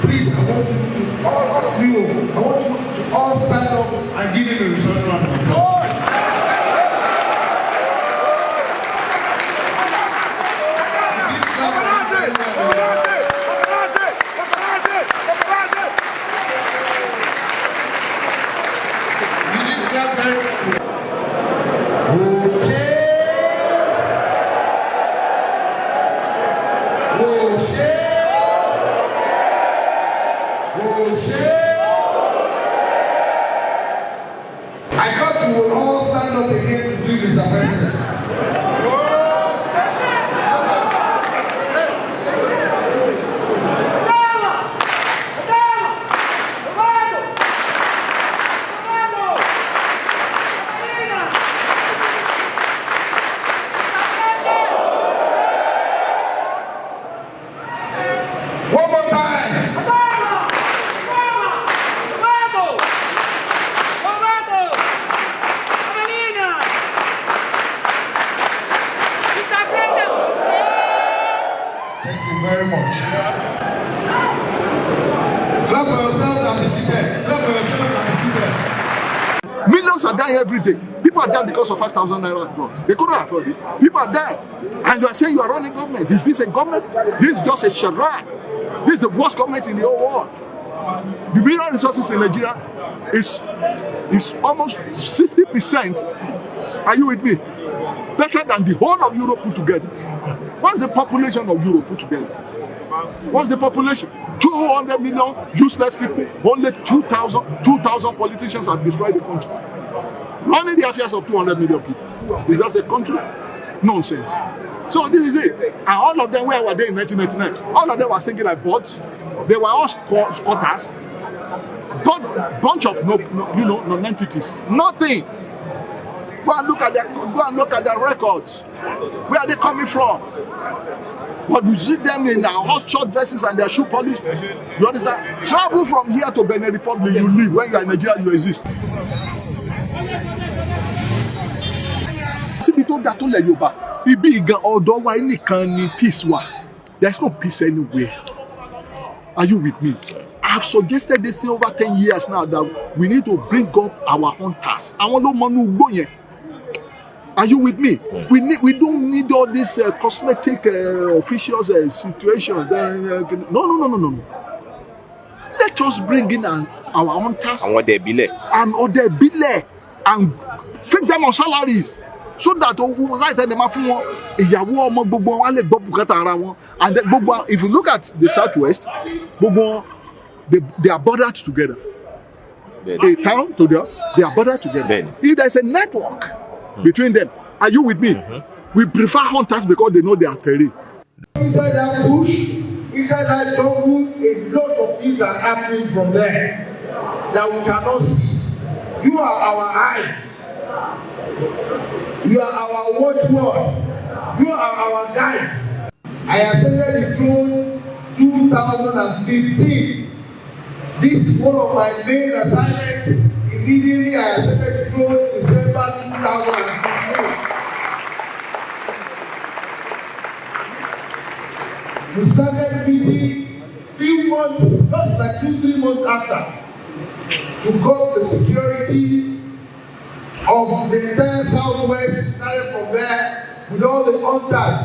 Please, I want you to, all of you, I want you to all stand up and give him a resounding round of applause. I thought you would all stand up again to do this appointment. One more time. Thank you very much. Clap for yourselves and be seated. Clap for yourselves and be seated. Millions are dying every day. People are dying because of 5,000 naira drug. They couldn't afford it. People are dying. And you are saying you are running government. Is this a government? This is just a charade. This is the worst government in the whole world. The mineral resources in Nigeria is almost 60%. Are you with me? Better than the whole of Europe put together. What's the population of Europe put together? What's the population? 200 million useless people. Only 2,000 politicians have destroyed the country. Running the affairs of 200 million people. Is that a country? Nonsense. So this is it. And all of them, where were they in 1999? All of them were singing like birds. They were all squatters. Bunch of non-entities. Nothing. Go and look at their records. Where are they coming from? But you see them in their hot short dresses and their shoe polished. You understand? Travel from here to Benin Republic, you live. When you are in Nigeria, you exist. See, between that to Yoruba, it be although why any peace wa. There's no peace anywhere. Are you with me? I have suggested this thing over 10 years now that we need to bring up our hunters. I want no money go here. Are you with me? We don't need all this cosmetic officials situations. No. Let us bring in our hunters and other bile and fix them on salaries so that and then, if you look at the southwest, they are bordered together. A town to they are bordered together. If there's a network between them, are you with me? We prefer hunters because they know they are terrain. Inside that bush, inside that jungle, a lot of things are happening from there that we cannot see. You are our eye. You are our watchword. You are our guide. I ascended the throne 2015. This is one of my main assignments. Immediately I ascended the throne in December 2015. We started meeting few months, just like 2-3 months after, to cover the security of the entire southwest, started from there with all the hunters.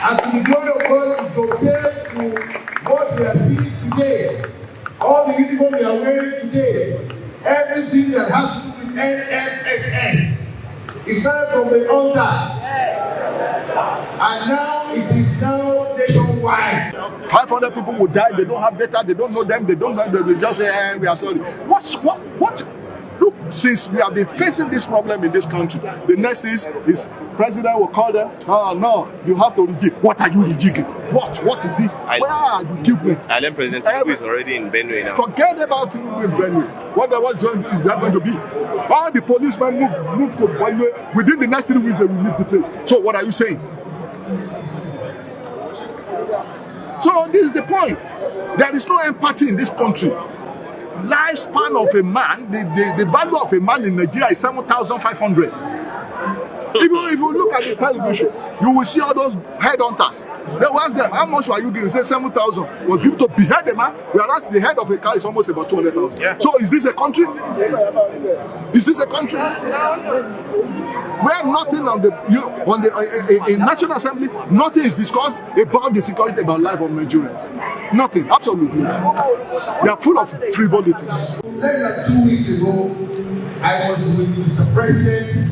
And to the glory of God, it compared to what we are seeing today. All the uniform we are wearing today, everything that has to do with NFSS is started from the hunter. And now it is now nationwide. 500 people will die. They don't have data. They don't know them. They don't know them. They just say, we are sorry. What? Look, since we have been facing this problem in this country, the next is president will call them. Oh no, you have to rejig. What are you rejigging? What is it? Where are the equipment? And then President Tinubu is already in Benue now. Forget about Tinubu in Benue. What is that going to be? All the policemen move to Benue. Within the next 3 weeks, they will leave the place. So what are you saying? So this is the point. There is no empathy in this country. Lifespan of a man, the value of a man in Nigeria is 7,500. If you look at the television, you will see all those headhunters. They will ask them, how much were you giving? Say 7,000 was given to behead a man, whereas the head of a cow is almost about 200,000. Yeah. So is this a country? Is this a country? Where nothing in National Assembly, nothing is discussed about the security, about life of Nigerians. Nothing, absolutely. They are full of frivolities. Less than 2 weeks ago, I was with Mr. President,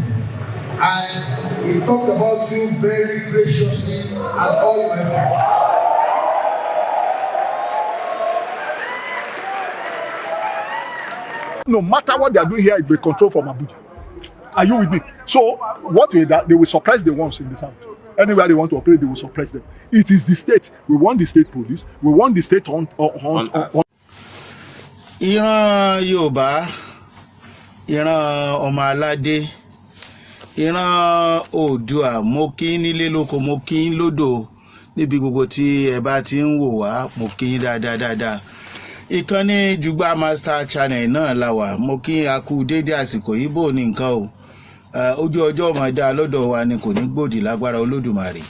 and he talked about you very graciously and all my friends. No matter what they are doing here, it will be controlled from Abuja. Are you with me? So what they will suppress the ones in the south. Anywhere they want to operate, they will suppress them. It is the state. We want the state police. We want the state on. Ìran Yorùbá, ìran ọmọ aládé, ìran Oòduà, mo kí yín nílé lóko, mo kí yín lódò níbi gbogbo tí ẹ bá ti ń wò wá, mo kí yín dáadáa. Ìkànnì Jugba Master Channel náà la wà, mo kí a kú dédé àsìkò yìí bò ní nǹkan o. Ojú ọjọ́ máa dá lọ́dọ̀ wa ni kò ní gbòdì lágbára Olódùmarè.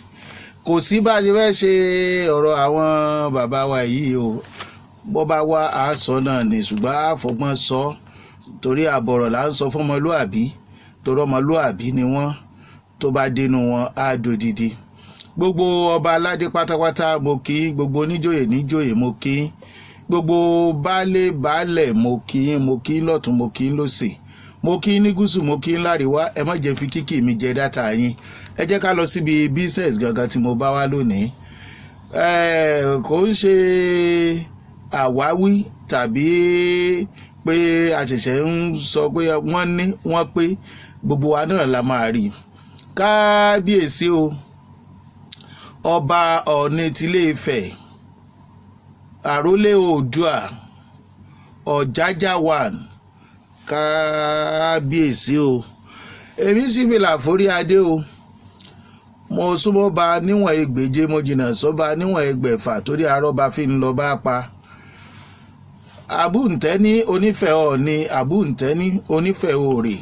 Kò sí bá ṣe fẹ́ ṣe ọ̀rọ̀ àwọn bàbá wa yìí o. Bó bá wá àásọ náà ni ṣùgbọ́n àfọgbọ́n sọ torí àbọ̀rọ̀ là ń sọ fọ́mọlúàbí torí ọmọlúàbí ni wọ́n tó bá dénú wọn á dòdìdí. Gbogbo ọba aládé pátápátá mo kí, gbogbo oníjòyè níjòyè mo kí, gbogbo baálẹ̀ mo kí lọ́tún mo kí lósì, mo kí ní gúúsù mo kí láríwá. Ẹ má jẹ́ fi kíkì mi jẹ dátà yín. Ẹ jẹ́ ká lọ síbi business gangan tí mo bá wá lónìí. Kò ń ṣe àwáwí tàbí pé àṣẹ̀ṣẹ̀ ń sọ pé wọ́n pé gbogbo wa náà la máa rí. Kábíyèsí o, ọba Ọọ̀ni tilé Ifẹ̀, àrólé Oòduà, Ọ̀jájá one, kábíyèsí o. Èmi sì fìlà forí adé o. Mo súnmọ́ ba níwọ̀n ẹgbẹ̀je, mo jìnnà sọ́ba níwọ̀n ẹgbẹ̀fà torí arọ́ba fi ń lọ bá pa. Àbúntẹ́ní onífẹ̀ Ọọ̀ni, àbúntẹ́ní onífẹ̀ Òòrè,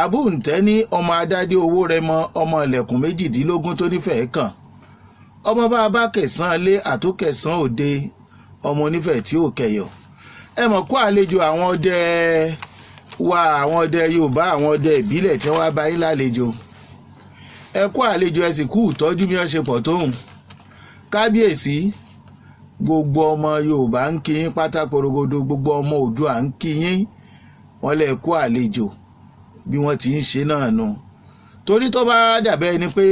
àbúntẹ́ní ọmọ adádé owó rẹmọ, ọmọ ilẹ̀kùn méjìdínlógún tó nífẹ̀ẹ́ kàn, ọmọ bá kẹsàn-án lé àtúkẹsàn-án òde, ọmọ onífẹ̀ tí ò kẹyọ̀. Ẹ mọ̀ kó àlejò àwọn ọdẹ wa, àwọn ọdẹ Yorùbá, àwọn ọdẹ ìbílẹ̀ tí wọ́n bá yín lálejò. Ẹ kó àlejò ẹ sì kú ìtọ́jú bí wọ́n ṣe pọ̀ tóun. Kábíyèsí, gbogbo ọmọ Yorùbá ń kí yín pátá porogodo, gbogbo ọmọ Oòduà ń kí yín. Wọ́n lè kó àlejò bí wọ́n ti ń ṣe náà nù. Torí tó bá dàbẹ́ ni pé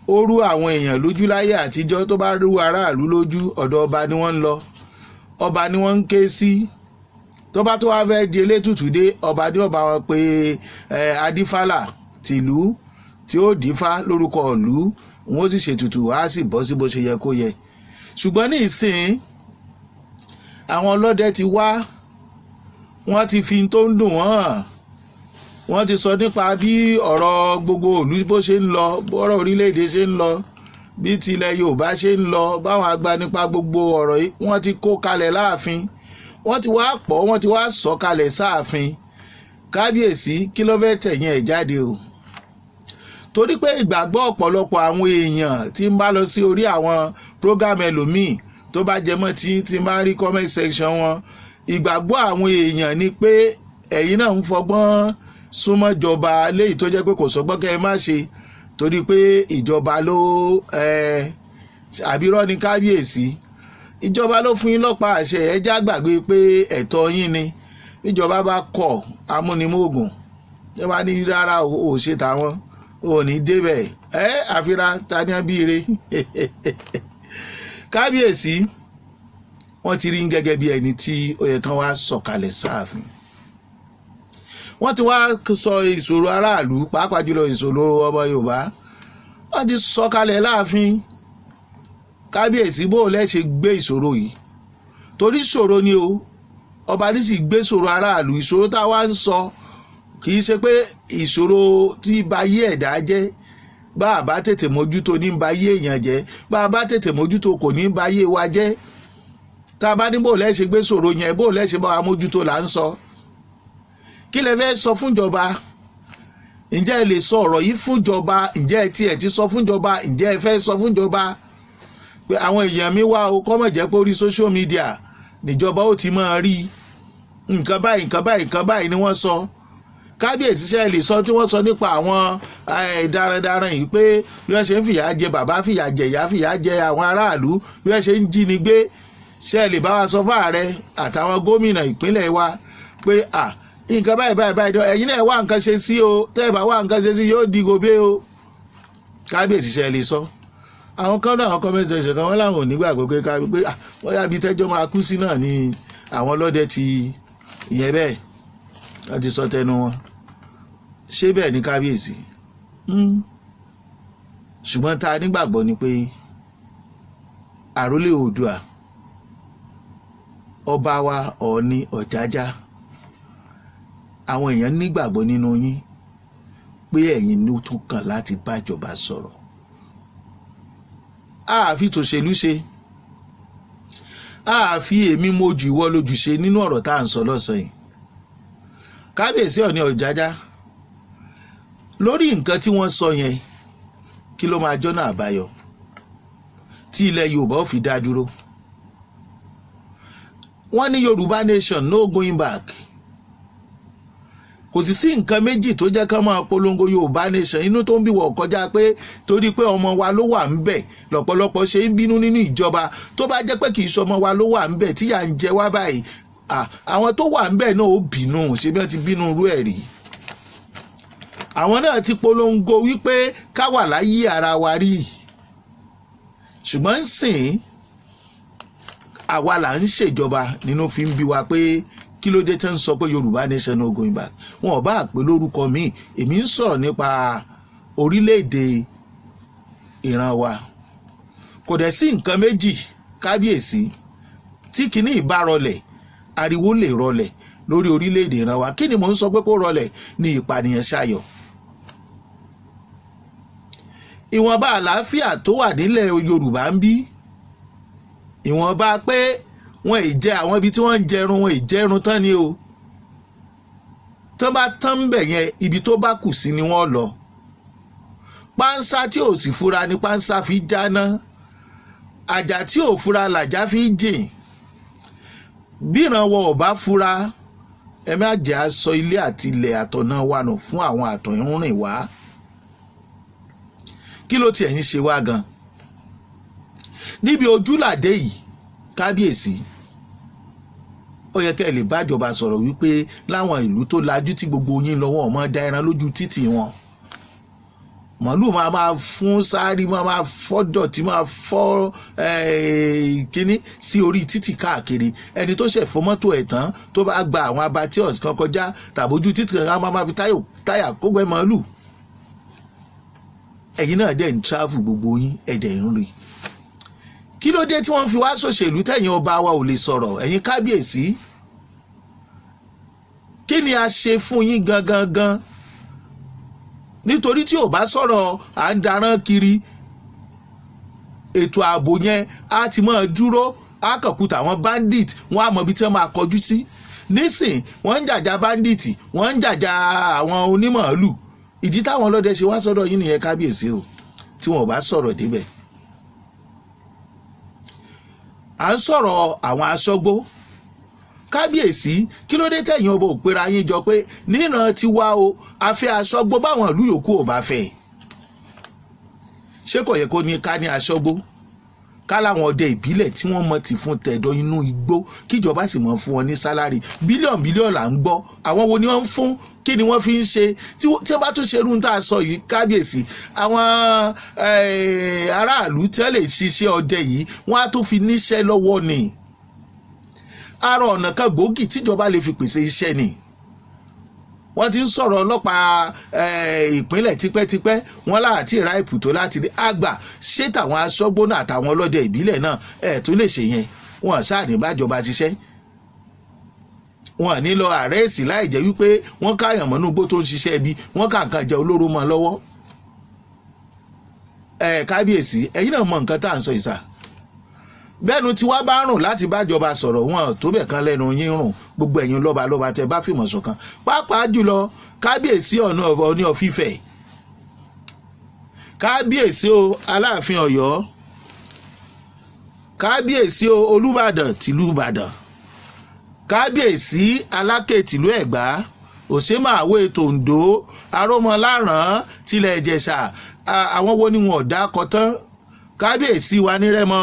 ó rú àwọn èèyàn lójú láyé àtijọ́, tó bá rú aráàlú lójú, ọ̀dọ̀ ọba ni wọ́n ń lọ, ọba ni wọ́n ń ké sí. Tó bá tó wá fẹ́ di elétùtù dé, ọba ní ọba wọn pé adífálà tìlú tí ó dífá lórúkọ ìlú, wọn ó sì ṣètùtù, á sì bọ́ sí bó ṣe yẹ kó yẹ. Ṣùgbọ́n ní ìsìn àwọn ọlọ́dẹ ti wá, wọ́n ti fi tó ń dùn wọ́n, wọ́n ti sọ nípa bí ọ̀rọ̀ gbogbo ìlú bó ṣe ń lọ, bọ́rọ̀ orílẹ̀-èdè ṣe ń lọ, bí tilẹ̀ Yorùbá ṣe ń lọ, báwọn àgbà nípa gbogbo ọ̀rọ̀ yìí wọ́n ti kó kalẹ̀ láàfin, wọ́n ti wá pọ̀, wọ́n ti wá sọ kalẹ̀ sáàfin. Kábíyèsí, kí ló fẹ́ tẹ̀yìn ẹ̀ jáde o? Torí pé ìgbàgbọ́ ọ̀pọ̀lọpọ̀ àwọn èèyàn tí ń bá lọ sí orí àwọn program ẹlòmíì tó bá jẹmọ́ tí máa rí comment section wọn, ìgbàgbọ́ àwọn èèyàn ni pé ẹ̀yin náà ń fọgbọ́n súnmọ́ ìjọba léyìí tó jẹ́ pé kò sọgbọ́n kẹ́ ẹ má ṣe torí pé ìjọba ló àbírọ́ ni. Kábíyèsí, ìjọba ló fún yín lọ́pàá àṣẹ, ẹ já gbàgbé pé ẹ̀tọ́ yín ni. Ìjọba bá kọ̀ amúnimóògùn, ẹ bá ní rárá ò ṣe tàwọn, ò ní débẹ̀, àfira tani abíire. Kábíyèsí, wọ́n ti rí gẹ́gẹ́ bí ẹni tí ó yẹ kán wá sọ̀kalẹ̀ sáàfin. Wọ́n ti wá sọ ìṣòro aráàlú, pàápàá jùlọ ìṣòro ọmọ Yorùbá, wọ́n ti sọ̀kalẹ̀ láàfin. Kábíyèsí, bó lẹ́ ṣe gbé ìṣòro yìí? Torí ìṣòro ni o, ọba ní sì gbé ìṣòro aráàlú. Ìṣòro tá a wá ń sọ kì í ṣe pé ìṣòro tí ba yé ẹ̀dá jẹ́, bá a bá tètè mójútó ní ba yé èèyàn jẹ́, bá a bá tètè mójútó kò ní ba yé wa jẹ́. Tá a bá ní bó lẹ́ ṣe gbé ìṣòro yẹn, bó lẹ́ ṣe bá wa mójútó là ń sọ. Kí lẹ fẹ́ sọ fún ìjọba? ǹjẹ́ ẹ lè sọ ọ̀rọ̀ yìí fúnjọba? ǹjẹ́ ẹ tiẹ̀ ti sọ fúnjọba? ǹjẹ́ ẹ fẹ́ sọ fúnjọba pé àwọn èèyàn mi wá o, kọ́ mọ̀ jẹ́ pé orí social media níjọba ó ti máa rí nǹkan báyìí nǹkan báyìí nǹkan báyìí ni wọ́n sọ. Kábíyèsí ṣe lè sọ tí wọ́n sọ nípa àwọn darandaran yìí pé bí wọ́n ṣe ń fìyà jẹ bàbá, fìyà jẹ ìyá, fìyà jẹ àwọn aráàlú, bí wọ́n ṣe ń jí ni gbé. Ṣe lè bá wa sọ fún ààrẹ àtàwọn gómìnà ìpínlẹ̀ wa pé nǹkan báyìí báyìí báyìí ẹ̀yin náà wá nǹkan ṣe sí o, tẹ́ ẹ bá wá nǹkan ṣe sí yóò di gobe o. Kábíyèsí ṣe lè sọ. Àwọn kan náà àwọn comment section kan wọ́n láwọn ò nígbàgbọ́ pé wọ́n yá bí tẹ́jọ́ máa kú sí náà ni àwọn ọlọ́dẹ ti ìyẹn bẹ́ẹ̀ wọ́n ti sọ tẹnu wọn. Ṣé bẹ́ẹ̀ ni kábíyèsí? Ṣùgbọ́n ta nígbàgbọ́ ni pé àrólé Oòduà ọba wa Ọọ̀ni Ọ̀jájá, àwọn èèyàn nígbàgbọ́ nínú yín pé ẹ̀yin ló tún kàn láti bájọba sọ̀rọ̀. Àfi tòṣèlú ṣe, àfi èmi mojú ìwọ lójú ṣe nínú ọ̀rọ̀ tá à ń sọ lọ́sàn yìí. Kábíyèsí Ọọ̀ni Ọ̀jájá, lórí nǹkan tí wọ́n sọ yẹn, kí ló máa jọ́nà àbáyọ tí ilẹ̀ Yorùbá ò fi dá dúró? Wọ́n ní Yorùbá nation no going back. Kò sí nǹkan méjì tó jẹ́ ká máa polongo Yorùbá nation. Inú tó ń bí wọ̀ kọjá pé torí pé ọmọ wa ló wà ń bẹ̀ lọ́pọ̀lọpọ̀ ṣe ń bínú nínú ìjọba. Tó bá jẹ́ pé kì í ṣe ọmọ wa ló wà ń bẹ̀ tíyà ń jẹ wá báyìí, àwọn tó wà ń bẹ̀ náà ó bínú, ṣé bí wọ́n ti bínú irú ẹ̀ rí. Àwọn náà ti polongo wípé ká wà láyé ara wa rí, ṣùgbọ́n sìn àwa là ń ṣèjọba nínú fi ń bí wa pé kí ló dé tẹ́ ń sọ pé Yorùbá nation no going back. Wọn ò bá pè lórúkọ mi, èmi ń sọ̀rọ̀ nípa orílẹ̀-èdè ìran wa. Kò dẹ̀ sí nǹkan méjì kábíyèsí tí kìíní ìbárọlẹ̀ ariwo lè rọlẹ̀ lórí orílẹ̀-èdè ìran wa. Kí ni mò ń sọ pé kó rọlẹ̀? Ní ìpànìyàn ṣayọ̀. Ìwọ̀nba àlàáfíà tó wà nílẹ̀ Yorùbá ń bí, ìwọ̀nba pé wọn ì jẹ àwọn ibi tí wọ́n ń jẹrun, wọn ì jẹrun tán ni o. Tó bá tán ń bẹ̀ yẹn, ibi tó bá kù sí ni wọ́n lọ. Pánsá tí ò sì fura ni pánsá fi jáná, àjà tí ò fura làjà fi jìn. Bí ìrànwọ́ ò bá fura, ẹ má jẹ́ á sọ ilé àti ilẹ̀ àtọ̀nà wa nù fún àwọn àtọ̀húnrìn wá. Kí ló tiẹ̀ ń ṣe wá gan? Níbi ojúlàdé yìí kábíyèsí, ó yẹ kẹ́ ẹ lè bájọba sọ̀rọ̀ wípé láwọn ìlú tó lajú tí gbogbo yín lọ́wọ́ ọmọ da ẹran lójú títì wọn, màálù máa fún sáré, máa fọ́ dọ̀tí, máa fọ́ kínní sí orí títì káàkiri. Ẹni tó ṣẹ̀ fọ́ mọ́tò ẹ̀ tán tó bá gba àwọn abattoirs kan kọjá tàbójú títì kan máa fi táyà kógbẹ́ màálù. Ẹ̀yin náà dẹ̀ ń travel gbogbo yín, ẹ̀dẹ̀ ń rí. Kí ló dé tí wọ́n fi wá ṣòṣèlú tẹ̀yin ọba wa ò lè sọ̀rọ̀? Ẹ̀yin kábíyèsí, kí ni a ṣe fún yín gangan? Nítorí tí ò bá sọ̀rọ̀ à ń darán kiri, ètò ààbò yẹn á ti máa dúró, á kàn kú tàwọn bandit, wọ́n á mọ ibi tí wọ́n máa kọjú sí. Nísìn wọ́n ń jàjà bandit, wọ́n ń jàjà àwọn onímọ̀ọ́lù. Ìdí táwọn ọlọ́dẹ ṣe wá sọ́dọ̀ yín nìyẹn kábíyèsí o, tí wọn ò bá sọ̀rọ̀ débẹ̀. À ń sọ̀rọ̀ àwọn aṣọ́gbó kábíyèsí, kí ló dé tẹ̀yin ọba òpera yín jọ pé níran ti wá o, a fẹ́ aṣọ́gbó báwọn ìlú yòókù ò bá fẹ́? Ṣé kò yẹ kó ní ká ní aṣọ́gbó, ká láwọn ọdẹ ìbílẹ̀ tí wọ́n mọ̀ ti fún tẹ̀dọ̀ inú igbó, kíjọba sì mọ̀ fún wọn ní sálárì bílíọ̀nù là ń gbọ́. Àwọn wo ni wọ́n ń fún? Kí ni wọ́n fi ń ṣe? Tí wọ́n bá tún ṣe irú tá a sọ yìí kábíyèsí, àwọn aráàlú tí wọ́n lè ṣiṣẹ́ ọdẹ yìí wọ́n á tún fi níṣẹ́ lọ́wọ́ ni. Ara ọ̀nà kan gbòógì tíjọba lè fi pèsè iṣẹ́ ni. Wọ́n ti ń sọ̀rọ̀ ọlọ́pàá ìpínlẹ̀ tipẹ́tipẹ́, wọ́n láti ra ìpùtó láti rí àgbà. Ṣé tàwọn aṣọ́gbóná àtàwọn ọlọ́dẹ ìbílẹ̀ náà tún lè ṣe yẹn? Wọ́n ṣáà ní bájọba ṣiṣẹ́. Wọ́n ní lọ àrẹ́ẹ̀sì láì jẹ́ wípé wọ́n káyàn mọ́nú igbó tó ń ṣiṣẹ́ bí wọ́n kà nǹkan jẹ olóró mọ́ lọ́wọ́. Kábíyèsí, ẹ̀yin náà mọ nǹkan tá à ń sọ ìsà. Bẹ́ẹ̀nu tí wá bá rùn láti bájọba sọ̀rọ̀, wọn tó bẹ̀ kan lẹ́nu yín rùn. Gbogbo ẹ̀yin lọ́ba tẹ bá fìmọ̀ ṣọ̀kan, pàápàá jùlọ kábíyèsí Ọọ̀ni of Ifẹ̀, kábíyèsí o Aláàfin Ọ̀yọ́, kábíyèsí o Olúbàdàn tìlú Ìbàdàn, kábíyèsí Aláké tìlú Ẹ̀gbá, Òṣèmáwé tòǹdó, Arómọláràn tilẹ̀ Ìjẹ̀ṣà, àwọn wo ni wọn ò dákọ tán, kábíyèsí wa ní Rẹ́mọ,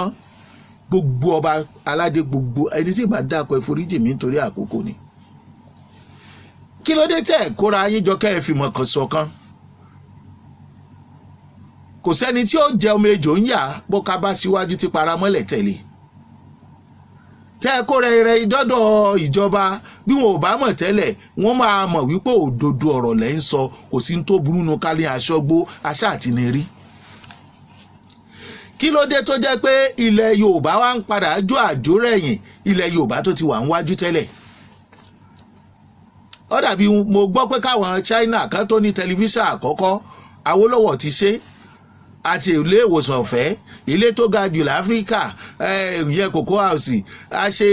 gbogbo ọba aládé, gbogbo ẹni tí ìbá dákọ ìforíjì mi nítorí àkókò ni. Kí ló dé tẹ́ kóra yín jọ kẹ́ ẹ fìmọ̀ kan ṣọ̀kan? Kò sẹ́ni tí ó jẹ ọmọ ejò ń yà bó ká bá síwájú tí paramọ́lẹ̀ tẹ̀lé. Tẹ́ kó rẹ̀ ìdọ́dọ̀ ìjọba bí wọn ò bá mọ̀ tẹ́lẹ̀ wọ́n máa mọ̀ wípé òdodo ọ̀rọ̀ lẹ́ ń sọ, kò sí tó burú nu kálí aṣọ́gbó aṣá àtìnírí. Kí ló dé tó jẹ́ pé ilẹ̀ Yorùbá wá ń padà jó àjò rẹ̀yìn ilẹ̀ Yorùbá tó ti wà ń wájú tẹ́lẹ̀? Ó dàbí mo gbọ́ pé káwọn China kan tó ní tẹlifíṣàn àkọ́kọ́ Awólọ́wọ̀ ti ṣe, àti ilé ìwòsàn ọ̀fẹ́, ilé tó ga jù láfíríkà, ìyẹn Cocoa House, a ṣe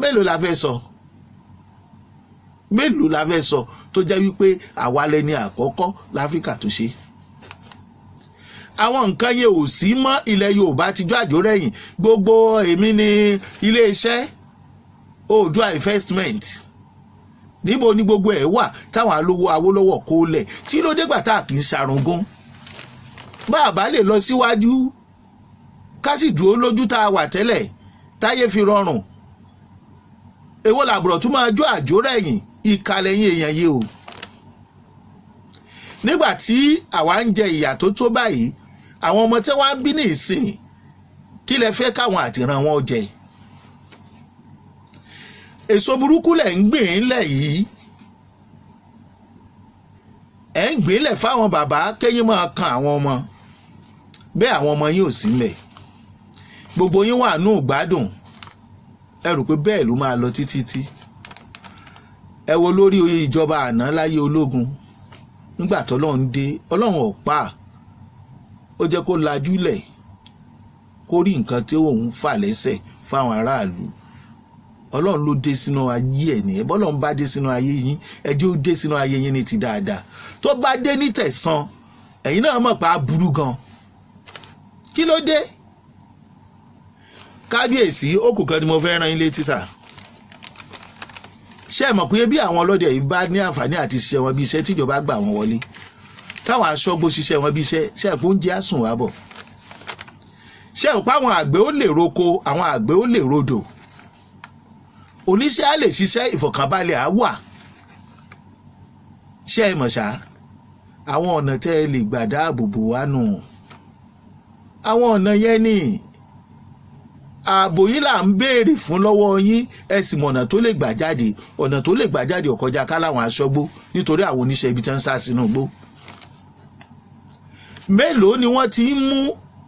mélòó la fẹ́ sọ? Mélòó la fẹ́ sọ tó jẹ́ wípé àwa lẹni àkọ́kọ́ láfíríkà tó ṣe? Àwọn nǹkan yẹn ò sí mọ́ ilẹ̀ Yorùbá ti jó àjò rẹ̀yìn. Gbogbo èmi ní iléeṣẹ́ Oòduà Investment, níbo ni gbogbo ẹ̀ wà táwọn alówó Awólọ́wọ̀ kó lẹ̀? Tí ló dé gbà tá kì í ṣàrùngún? Bàbá lè lọ síwájú ká sì dúró lójú tá a wà tẹ́lẹ̀ táyé fi rọrùn. Èwo làbùrọ̀ tún máa jó àjò rẹ̀yìn ìkàlẹ̀yìn èèyàn yìí o. Nígbà tí àwa ń jẹ ìyà tó tó báyìí, àwọn ọmọ tí wọ́n ń bí ní ìsìn kí lẹ fẹ́ káwọn àtìràn wọn jẹ? Èso burúkú lẹ̀ ń gbìn lẹ̀ yìí, ẹ̀ ń gbìn lẹ̀ fáwọn bàbá kéyìn máa kan àwọn ọmọ, bẹ́ẹ̀ àwọn ọmọ yín ò sí mẹ́. Gbogbo yín wà nù gbádùn, ẹ rò pé bẹ́ẹ̀ ló máa lọ títí tí. Ẹ wo lórí oyè ìjọba àná láyé ológun, nígbà tọ́lọ́run dé, Ọlọ́run ò pa, ó jẹ́ kó lajúlẹ̀ kó rí nǹkan tí òun fà lẹ́sẹ̀ fáwọn aráàlú. Ọlọ́run ló dé sínú ayé ẹ̀ nìyẹn. Bọ́lọ́run bá dé sínú ayé yín, ẹ jẹ́ ó dé sínú ayé yín ní ti dáadáa. Tó bá dé ní tẹ̀san, ẹ̀yin náà mọ̀ pé á burú gan. Kí ló dé? Kábíyèsí, ó kù kan tí mo fẹ́ rán yín létí sà. Ṣé ẹ mọ̀ pé bí àwọn ọlọ́dẹ yìí bá ní àǹfààní àti ṣiṣẹ́ wọn bí iṣẹ́ tíjọba gbà wọ́n wọlé, táwọn aṣọ́gbó ṣiṣẹ́ wọn bí iṣẹ́, ṣé ẹ pé oúnjẹ á sùn wá bọ̀? Ṣé ẹ pé àwọn àgbẹ̀ ó lè roko, àwọn àgbẹ̀ ó lè rodò? Oníṣẹ́ á lè ṣiṣẹ́, ìfọ̀kànbalẹ̀ á wà. Ṣé ẹ mọ̀ ṣá? Àwọn ọ̀nà tẹ́ ẹ lè gbà dáàbò bò wá nù. Àwọn ọ̀nà yẹn ni ààbò yìí là ń béèrè fún lọ́wọ́ yín, ẹ sì mọ̀ ọ̀nà tó lè gbà jáde. Ọ̀nà tó lè gbà jáde ò kọjá ká láwọn aṣọ́gbó nítorí àwọn oníṣẹ́ ibi tí wọ́n ń sá sínú igbó. Mélòó ni wọ́n ti ń mú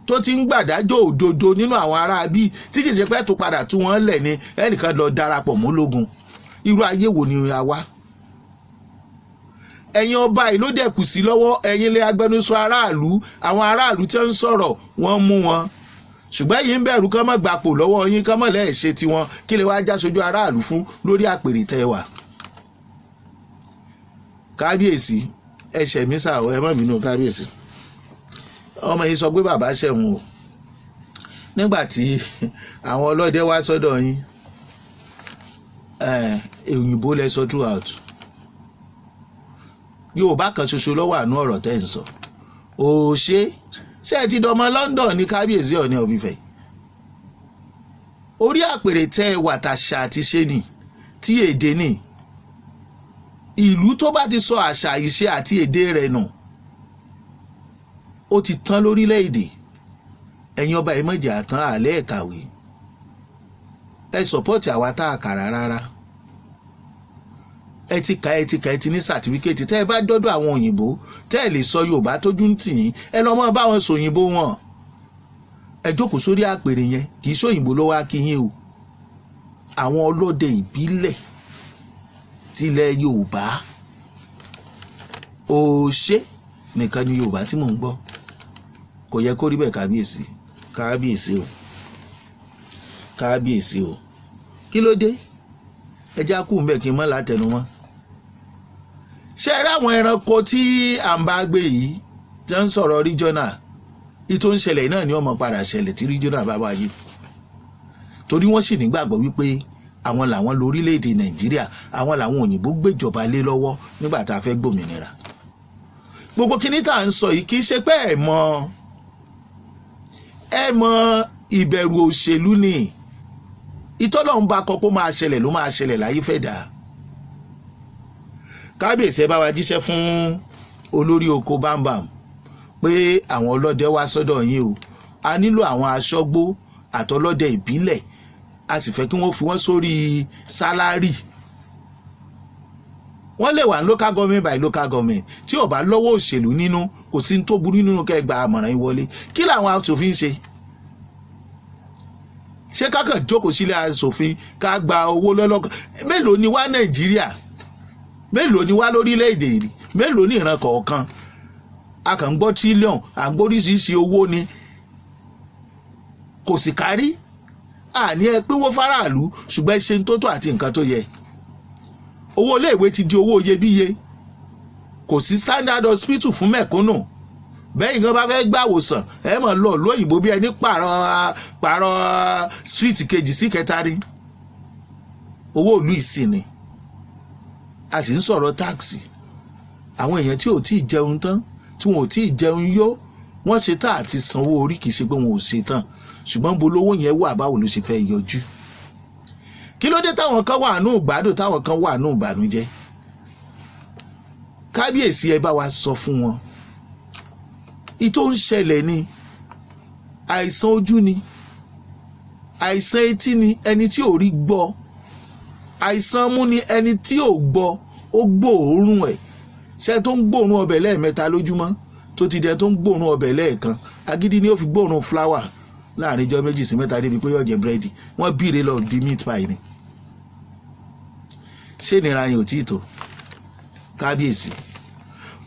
tó ti ń gbàdájọ́ òdodo nínú àwọn ará bí tí kì í ṣe pé tó padà tú wọn lẹ̀ ni ẹnìkan lọ darapọ̀ mọ́ ológun? Irú ayé wo ni a wá? Ẹ̀yin ọba yìí ló dẹ̀ kù sí lọ́wọ́, ẹ̀yin lé agbẹnusọ aráàlú, àwọn aráàlú tí ń sọ̀rọ̀ wọ́n mú wọn. Ṣùgbọ́n yìí ń bẹ̀rù kán mọ́ gbapò lọ́wọ́ yín, kán mọ́ lẹ́ẹ̀ ṣe tiwọn, kí lè wá já sojú aráàlú fún lórí àpèrè tẹ́ wà. Kábíyèsí, ẹ̀ṣẹ̀ mi sà ẹ má bínú kábíyèsí. Ọmọ yìí sọ pé bàbá ṣẹ̀wọ̀n o. Nígbà tí àwọn ọlọ́dẹ wá sọ́dọ̀ yín, òyìnbó lẹ sọ throughout. Yorùbá kan ṣoṣo ló wà nú ọ̀rọ̀ tẹ́ ń sọ. Ṣé ẹ ti dọmọ London ní kábíyèsí Ọọ̀ni of Ifẹ̀? Orí àpèrè tẹ́ wà tàṣà àti ṣe nì tí èdè nì. Ìlú tó bá ti sọ àṣà ìṣe àti èdè rẹ̀ nù, ó ti tán lórílẹ̀-èdè. Ẹ̀yin ọba ìmọ̀jì àtàn àlẹ́ ẹ̀kàwé, ẹ sọ̀pọ̀tì àwa tá a kàrà rárá. Ẹ ti ní sàtífíkẹ́tì. Tẹ́ ẹ bá dọ́dọ̀ àwọn òyìnbó tẹ́ ẹ lè sọ Yorùbá tójú ń tì yín, ẹ lọ mọ́ bá wọn sọ òyìnbó wọn. Ẹ jókòó sórí àpèrè yẹn, kì í sóyìnbó ló wá kí yín o. Àwọn ọlọ́dẹ ìbílẹ̀ tilẹ̀ Yorùbá, òṣè nìkan ni Yorùbá tí mò ń gbọ́. Kò yẹ kó rí bẹ́ẹ̀ kábíyèsí. Kábíyèsí o, kábíyèsí o. Kí ló dé? Ẹ já kú mbẹ́ kí n mọ́ látẹnu mọ́. ṣe rí àwọn ẹranko tí à ń bá gbé yìí tí wọ́n ń sọ̀rọ̀ regional ìtò ń ṣẹlẹ̀ náà ni ó máa padà ṣẹlẹ̀ tí regional bá wáyé torí wọ́n sì nígbàgbọ́ wípé àwọn làwọn lórílẹ̀‐èdè Nàìjíríà àwọn làwọn òyìnbó gbéjọba lé lọ́wọ́ nígbà tá a fẹ́ gbòmìnira gbogbo kíní tá à ń sọ yìí kì í ṣe pé ẹ mọ ìbẹ̀rù òṣèlú ni ìtọ́lọ́run bá kọ pé máa ṣẹlẹ̀ ló máa ṣẹlẹ̀ láyé fẹ́ dà kábíyèsí ẹ bá wa jíṣẹ́ fún olórí oko bámbàm pé àwọn ọlọ́dẹ wá sọ́dọ̀ yín o a nílò àwọn aṣọ́gbó àtọlọ́dẹ ìbílẹ̀ a sì fẹ́ kí wọ́n fi wọ́n sórí sálárì wọ́n lè wà ní local government by local government tí ò bá lọ́wọ́ òṣèlú nínú kò sí ní tó burú nínú kẹgbà àmọ̀ràn yín wọlé kí làwọn aṣòfin ṣe kákan jókòó sílé aṣòfin ká gba owó lọ́lọ́kan mélòó ni wá Nàìjíríà mélòó ni wá lórílẹ̀‐èdè yìí mélòó ní ìran kọ̀ọ̀kan a kàn ń gbọ́ tírílíọ̀n à ń gbọ́ oríṣiríṣi owó ni kò sì kárí àní ẹ pínwó faraàlú ṣùgbọ́n ṣe ń tótó àti nǹkan tó yẹ owó iléèwé ti di owó iyebíye kò sí standard hospital fún mẹ̀kúnnù bẹ́ẹ̀ nǹkan bá fẹ́ gbàwòsàn ẹ mọ̀ lọ lóyìnbó bí ẹni pààrọ̀ street kejì sí kẹta ni owó ìlú ìsìn ni a sì ń sọ̀rọ̀ táàksì àwọn èèyàn tí ò tí ì jẹun tán tí wọn ò tí ì jẹun yó wọ́n ṣe tá àti sanwó orí kìí ṣe pé wọn ò ṣe tán ṣùgbọ́n bo lówó yẹn wà báwo ló ṣe fẹ́ yọjú kí ló dé táwọn kan wà nù gbádùn táwọn kan wà nù ìbànújẹ́ kábíyèsí ẹ bá wa sọ fún wọn ìtò ń ṣẹlẹ̀ ni àìsàn ojú ni àìsàn etí ni ẹni tí ò rí gbọ́ àìsàn mú ni ẹni tí ò gbọ́ ó gbóòórùn ẹ̀ ṣe tó ń gbóòórùn ọbẹ̀ lẹ́ẹ̀mẹ́ta lójúmọ́ tó ti dẹ tó ń gbóòórùn ọbẹ̀ lẹ́ẹ̀kan agídí ni ó fi gbóòórùn fúláwà láàrin ijọ́ 2 sí 3 débi pé yóò jẹ búrẹ́dì wọ́n bíire lọ di meat pie ni ṣé ìnira yẹn ò tí ì tó kábíyèsí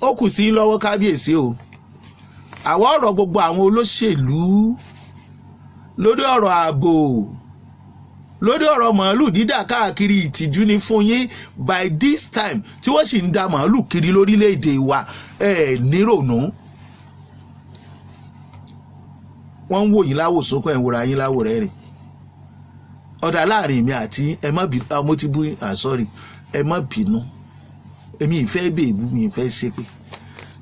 ó kù sí lọ́wọ́ kábíyèsí o àwọn ọ̀rọ̀ gbogbo àwọn olóṣèlú lórí ọ̀rọ̀ ààbò lórí ọ̀rọ̀ màálù dídà káàkiri ìtìjú ni fún yín by this time tí wọ́n sì ń da màálù kiri lórílẹ̀‐èdè wa nírònú wọ́n ń wò yín láwò sókàn ẹ̀ wòrà yín láwò rẹ̀ rìn ọ̀dà láàrin mi àti ẹ má bínú mo ti bú sorry ẹ má bínú èmi ìfẹ́ bèèbú mi ìfẹ́ ṣépè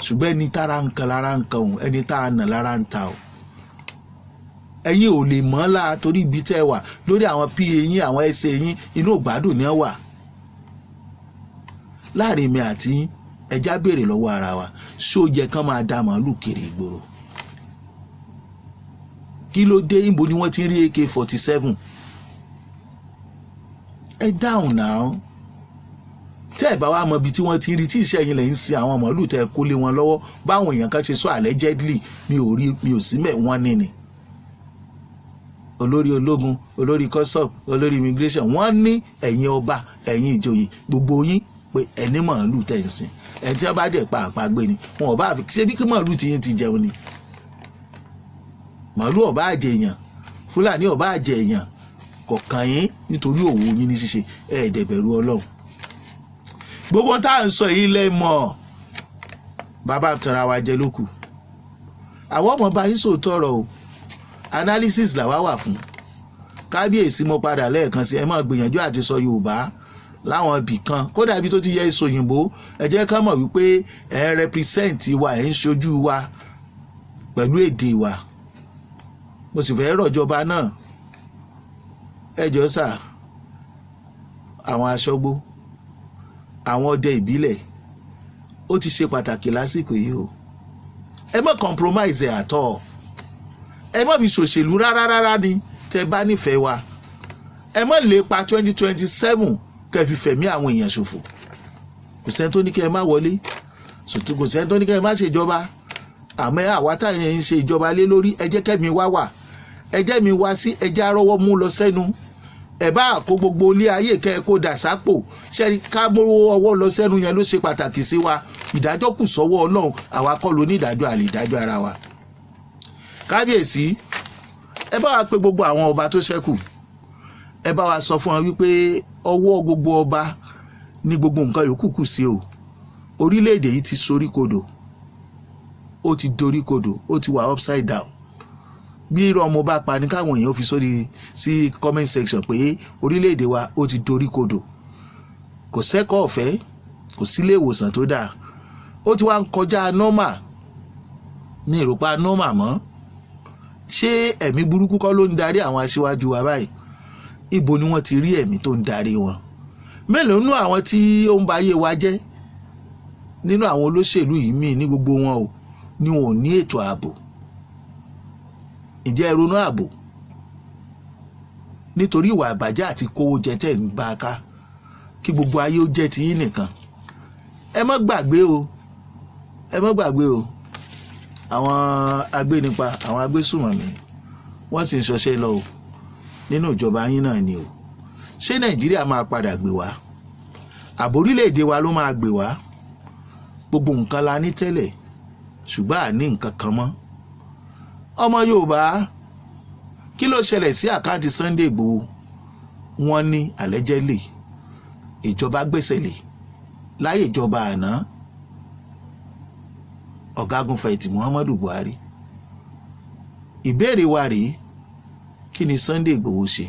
ṣùgbọ́n ẹni tára ń kan lára ń kan òun ẹni tá a nà lára ń ta o ẹ̀yin ò lè mọ̀ láà torí ibi tẹ́ ẹ wà lórí àwọn pa yín àwọn ẹsẹ̀ yín inú ìgbádùn ni ẹ wà láàrin mi àti ẹja béèrè lọ́wọ́ ara wa ṣó yẹ kán máa da màálù kiri ìgboro kí ló dé níbo ni wọ́n ti ń rí AK-47 ẹ dáhùn náà tẹ́ ẹ̀ bá wá mọ ibi tí wọ́n ti ń rí tí iṣẹ́ yín lè ń sin àwọn màálù tẹ́ ẹ kó lé wọn lọ́wọ́ báwọn èèyàn kan ṣe sọ allegedly mi ò sí mẹ́ wọ́n ní ni olórí ológun olórí custom olórí immigration wọ́n ní ẹ̀yin ọba ẹ̀yin ìjòyè gbogbo yín pé ẹni màálù tẹ̀ ń sìn ẹni tí wọ́n bá dẹ̀ pa àpagbé ni wọn ò bá fi ṣe bí kí màálù ti yín ti jẹun ni màálù ò bá jẹ èèyàn fúlàní ò bá jẹ èèyàn kọ̀ọ̀kan yín nítorí òwò yín ní ṣíṣe ẹ̀ẹ́dẹ̀bẹ̀rù ọlọ́run gbogbo tá à ń sọ yìí lẹ́mọ̀ bàbá tara wa jẹ lókù àwọn ọmọ bá yín sòótọ́ ọ̀rọ̀ o analysis làwa wà fún kábíyèsí mo padà lẹ́ẹ̀kan sí ẹ máa gbìyànjú àti sọ yorùbá láwọn ibì kan kódà ibi tó ti yẹ èso òyìnbó ẹ jẹ́ ká mọ̀ wípé ẹ ń represent wa ẹ ń ṣojú wa pẹ̀lú èdè wa mo sì fẹ́ rọ̀jọba náà ẹ jọ sà àwọn aṣọ́gbó àwọn ọdẹ ìbílẹ̀ ó ti ṣe pàtàkì lásìkò yìí o ẹ má compromise ẹ̀ àtọ̀ ẹ má fi ṣòṣèlú rárá ni tẹ́ bá nífẹ̀ẹ́ wa ẹ má lè pa 2027 kẹ́ fi fẹ̀mí àwọn èèyàn ṣòfò kò sẹ́ni tó ní kẹ́ ẹ má wọlé kò sẹ́ni tó ní kẹ́ ẹ má ṣèjọba àmọ́ àwa táyà ń ṣe ìjọba lé lórí ẹ jẹ́ kẹ́mi wá wà ẹ jẹ́ mi wá sí ẹ jẹ́ arọ́wọ́ mú lọ sẹ́nu ẹ bá kó gbogbo ilé ayé kẹ́ ẹ kó dà sápò ṣẹ́ni ká mú ọwọ́ lọ sẹ́nu yẹn ló ṣe pàtàkì sí wa ìdájọ́ kù sọ́wọ́ ọlọ́run àwa kọ́ ló ní ìdájọ́ àlè ìdájọ́ ara wa kábíyèsí ẹ bá wa pé gbogbo àwọn ọba tó ṣẹ́kù ẹ bá wa sọ fún wọn wípé ọwọ́ gbogbo ọba ní gbogbo nǹkan yòókù kù sí o orílẹ̀-èdè yìí ti soríkodò, ó ti doríkodò, ó ti wà upside down. Bí irọ́ mo bá pa ní káwọn èèyàn fi sórí sí comment section pé orílẹ̀-èdè wa ó ti doríkodò, kò sẹ́kọ̀ọ́ ọ̀fẹ́, kò sílé ìwòsàn tó dáa, ó ti wá ń kọjá normal, ní ìrọ̀pá normal mọ́. Ṣé ẹ̀mí burúkú kọ́ ló ń darí àwọn aṣíwájú wa báyìí? Ibo ni wọ́n ti rí ẹ̀mí tó ń darí wọn? Mélòó nínú àwọn tí ó ń ba ayé wa jẹ́ nínú àwọn olóṣèlú yìí míì ní gbogbo wọn o ni wọn ò ní ètò ààbò? Ǹjẹ́ ẹ ronú ààbò? Nítorí ìwà ìbàjẹ́ àti kówó jẹ tẹ̀ ń bá a ká kí gbogbo ayé ó jẹ́ tiyín nìkan. Ẹ má gbàgbé o, ẹ má gbàgbé o, àwọn agbénipa, àwọn agbésùmọ̀mí wọ́n sì ń ṣọṣẹ́ lọ o nínú ìjọba yín náà ni o. Ṣé Nàìjíríà máa padà gbé wa? Àbò orílẹ̀-èdè wa ló máa gbé wa? Gbogbo nǹkan la ní tẹ́lẹ̀ ṣùgbọ́n àní nǹkan kan mọ́. Ọmọ Yorùbá, kí ló ṣẹlẹ̀ sí àkáǹtì Sunday Igboho? Wọ́n ní allegedly ìjọba gbèsè lé láyé ìjọba àná ọ̀gágun Fẹ̀yìntì Muhammadu Buhari. Ìbéèrè wa rèé, kí ni Sunday Igboho ṣe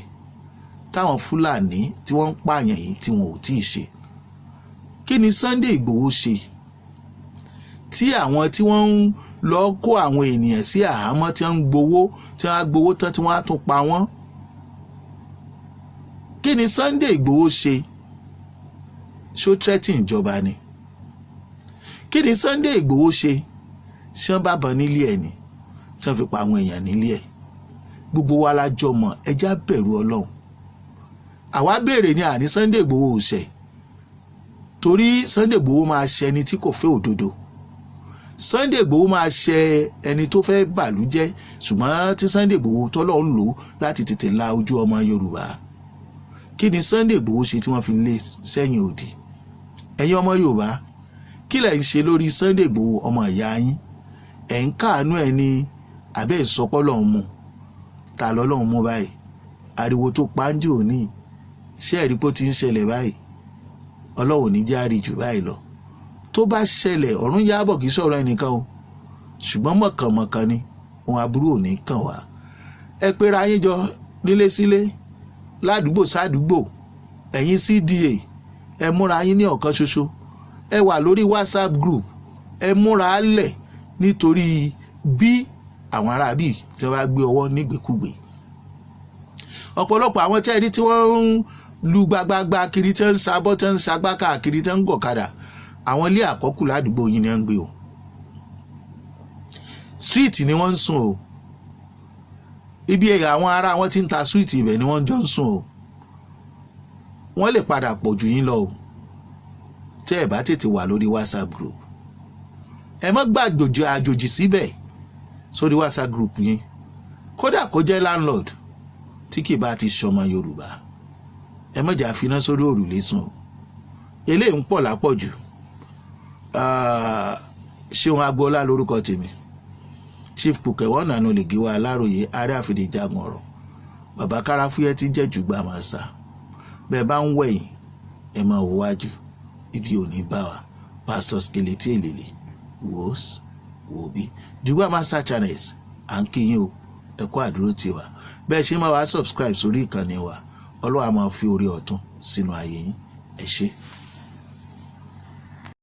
táwọn Fúlàní tí wọ́n ń pààyàn yìí tí wọn ò tí ì ṣe? Kí ni Sunday Igboho ṣe tí àwọn tí wọ́n ń lọ kó àwọn ènìyàn sí àhámọ́ tí wọ́n ń gbowó, tí wọ́n á gbowó tán tí wọ́n á tún pa wọ́n? Kí ni Sunday Igboho ṣe? Ṣó threatening ìjọba ni? Kí ni Sunday Igboho ṣe? Ṣé wọ́n bá bọ̀ nílé ẹ̀ ni tí wọ́n fi pa àwọn èèyàn nílé ẹ̀? Gbogbo wa la jọ mọ̀, ẹ já bẹ̀rù Ọlọ́run. Àwa béèrè ni àní Sunday Igboho ò ṣẹ̀, torí Sunday Igboho máa ṣe ẹni tí kò fẹ́ òdodo. Sunday Igboho máa ṣe ẹni tó fẹ́ bàlújẹ́, ṣùgbọ́n tí Sunday Igboho tọ́lọ́ ń lò láti tètè la ojú ọmọ Yorùbá. Kí ni Sunday Igboho ṣe tí wọ́n fi lé sẹ́yìn òdì? Ẹ̀yin ọmọ Yorùbá, kí lẹ̀ ń ṣe lórí Sunday Igboho ọmọ ìyá yín? Ẹ̀ ń káàánú ẹ̀ ní àbẹ́ ìsọpọ́ lọ́hùn mú? Ta lọ́lọ́hun mú báyìí? Ariwo tó pàǹjì òní, ṣé ẹ̀rí pé ó ti ń ṣẹlẹ̀ báyìí? Ọlọ́run ní járe jù báyìí lọ. Tó bá ṣẹlẹ̀, ọ̀run yábọ̀ kì í sọ̀rọ̀ ẹnìkan o, ṣùgbọ́n mọ̀kànmọ̀kàn ni ohun aburú ò ní kàn wá. Ẹ pera yín jọ nílé sílé, ládùúgbò sádùúgbò, ẹ̀yin CDA ẹ múra yín ní ọ̀kan ṣoṣo, ẹ wà lórí WhatsApp group, ẹ múra lẹ̀ nítorí bí àwọn aráabí tí wọ́n bá gbé ọwọ́ nígbèkúgbè. Ọ̀pọ̀lọpọ̀ àwọn tẹ́ẹ̀rí tí wọ́n ń lu gbagbagba kiri, tí wọ́n ń sabọ́, tí wọ́n ń sagbá káàkiri, tí wọ́n ń gọ̀kadà, àwọn ilé àkọ́kù ládùúgbò yìí ni wọ́n ń gbé o. Street ni wọ́n ń sùn o. Ibi àwọn ará wọn tí ń ta street ibẹ̀ ni wọ́n jọ ń sùn o. Wọ́n lè padà pọ̀ jù yín lọ o tẹ́ ẹ̀ bá tètè wà lórí WhatsApp group. Ẹ má gbàgbọ́jọ àjòjì síbẹ̀ sórí WhatsApp group yín, kódà kó jẹ́ landlord tí kì bá ti ṣọmọ Yorùbá. Ẹ má jà finá sórí òrùlé sùn o. Eléyìí ń pọ̀ lápọ̀jù. Ṣéun Agboola lórúkọ tèmi, Chief Pùkẹ̀wọ́n nànú lè gé wa Aláròyé, ààrẹ àfìdíjagun ọ̀rọ̀, bàbá Káráfúyẹ́ tí jẹ́ jùgbà máa sà. Bẹ́ẹ̀ bá ń wẹ̀yìn ẹ máa wò wájú, ibi ò ní bá wa. Pastor Skeleti Elele wòós wòbí Jùgbà Master Channels, à ń kíyìn o, ẹ kú àdúró tiwa. Bẹ́ẹ̀ ṣe máa wá subscribe sórí ìkànnì wa, Ọlọ́run á máa fi oore ọ̀tun sínú ayé yín. Ẹ ṣé.